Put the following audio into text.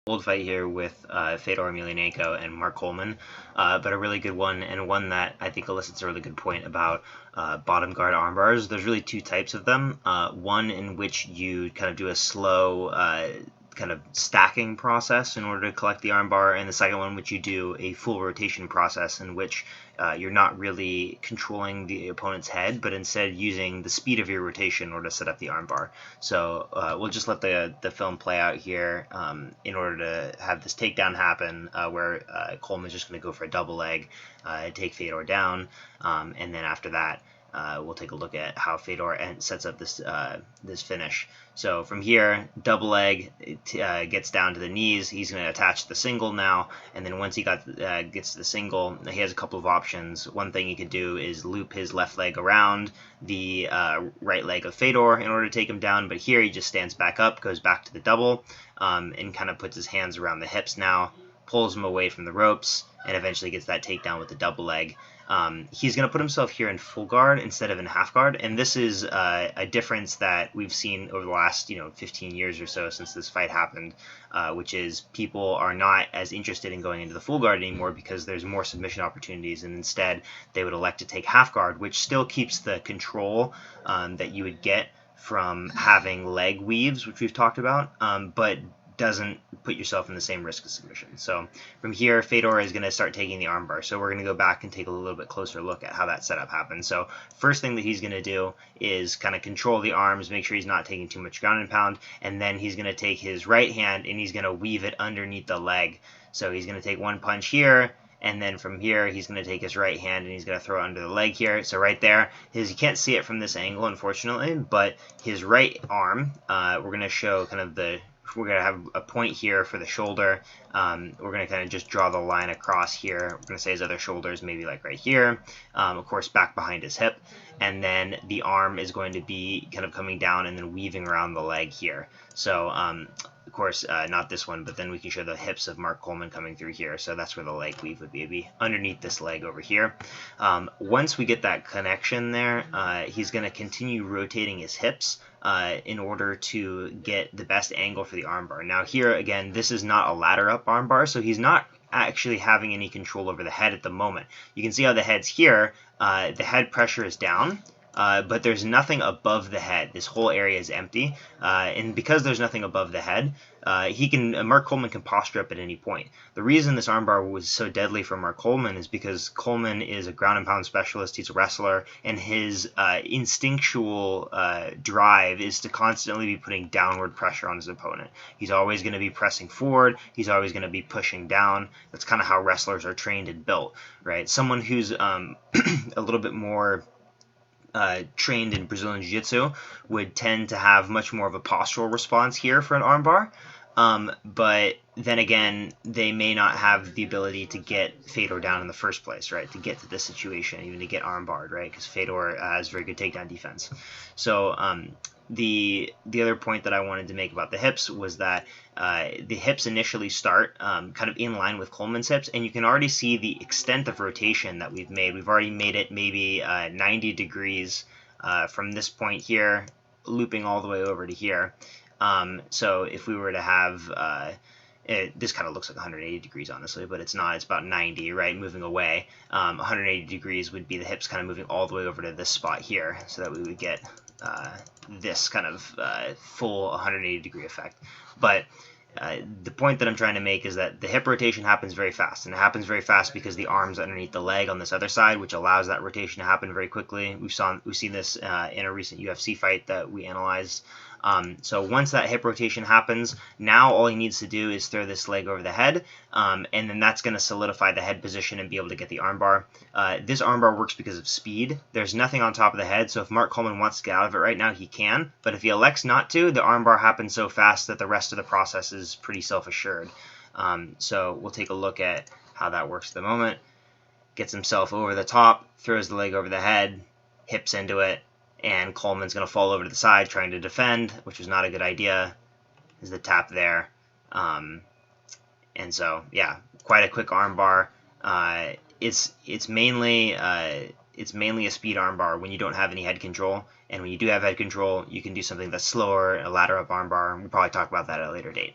Old fight here with Fedor Emelianenko and Mark Coleman, but a really good one, and one that I think elicits a really good point about bottom guard armbars. There's really two types of them. One in which you kind of do a slow kind of stacking process in order to collect the armbar, and the second one which you do a full rotation process in which you're not really controlling the opponent's head, but instead using the speed of your rotation in order to set up the armbar. So we'll just let the film play out here in order to have this takedown happen, where Coleman's just going to go for a double leg, take Fedor down, and then after that, we'll take a look at how Fedor sets up this finish. So from here, double leg gets down to the knees. He's going to attach the single now, and then once he gets to the single, he has a couple of options. One thing he could do is loop his left leg around the right leg of Fedor in order to take him down, but here he just stands back up, goes back to the double, and kind of puts his hands around the hips now, pulls him away from the ropes, and eventually gets that takedown with the double leg. He's going to put himself here in full guard instead of in half guard, and this is a difference that we've seen over the last 15 years or so since this fight happened, which is people are not as interested in going into the full guard anymore because there's more submission opportunities, and instead they would elect to take half guard, which still keeps the control that you would get from having leg weaves, which we've talked about, but doesn't put yourself in the same risk of submission. So from here, Fedor is going to start taking the armbar. So we're going to go back and take a little bit closer look at how that setup happens. So first thing that he's going to do is kind of control the arms, make sure he's not taking too much ground and pound, and then he's going to take his right hand and he's going to weave it underneath the leg. So he's going to take one punch here, and then from here, he's going to take his right hand and he's going to throw it under the leg here. So right there, you can't see it from this angle, unfortunately, but his right arm, we're going to show kind of we're going to have a point here for the shoulder. We're going to kind of just draw the line across here. We're going to say his other shoulder is maybe like right here, of course back behind his hip, and then the arm is going to be kind of coming down and then weaving around the leg here. So of course not this one, but then we can show the hips of Mark Coleman coming through here. So that's where the leg weave would be underneath this leg over here. Once we get that connection there, he's going to continue rotating his hips in order to get the best angle for the armbar. Now here again, this is not a ladder up armbar, so he's not actually having any control over the head at the moment. You can see how the head's here, the head pressure is down, but there's nothing above the head. This whole area is empty, and because there's nothing above the head, Mark Coleman can posture up at any point. The reason this armbar was so deadly for Mark Coleman is because Coleman is a ground and pound specialist. He's a wrestler, and his instinctual drive is to constantly be putting downward pressure on his opponent. He's always going to be pressing forward. He's always going to be pushing down. That's kind of how wrestlers are trained and built, right? Someone who's a little bit more trained in Brazilian Jiu-Jitsu would tend to have much more of a postural response here for an armbar. But then again, they may not have the ability to get Fedor down in the first place, right? To get to this situation, even to get armbarred, right? Because Fedor has very good takedown defense. So the other point that I wanted to make about the hips was that the hips initially start kind of in line with Coleman's hips, and you can already see the extent of rotation that we've made. We've already made it maybe 90 degrees from this point here, looping all the way over to here. So if we were to have this kind of looks like 180 degrees, honestly, but it's not. It's about 90, right, moving away. 180 degrees would be the hips kind of moving all the way over to this spot here, so that we would get this kind of full 180 degree effect. But the point that I'm trying to make is that the hip rotation happens very fast, and it happens very fast because the arm's underneath the leg on this other side, which allows that rotation to happen very quickly. We've seen this in a recent UFC fight that we analyzed. So once that hip rotation happens, now all he needs to do is throw this leg over the head, and then that's going to solidify the head position and be able to get the armbar. This armbar works because of speed. There's nothing on top of the head, so if Mark Coleman wants to get out of it right now, he can. But if he elects not to, the armbar happens so fast that the rest of the process is pretty self-assured. So we'll take a look at how that works at the moment. Gets himself over the top, throws the leg over the head, hips into it, and Coleman's going to fall over to the side trying to defend, which was not a good idea. There's the tap there. And so, yeah, quite a quick armbar. It's mainly a speed armbar when you don't have any head control, and when you do have head control, you can do something that's slower, a ladder up armbar. We'll probably talk about that at a later date.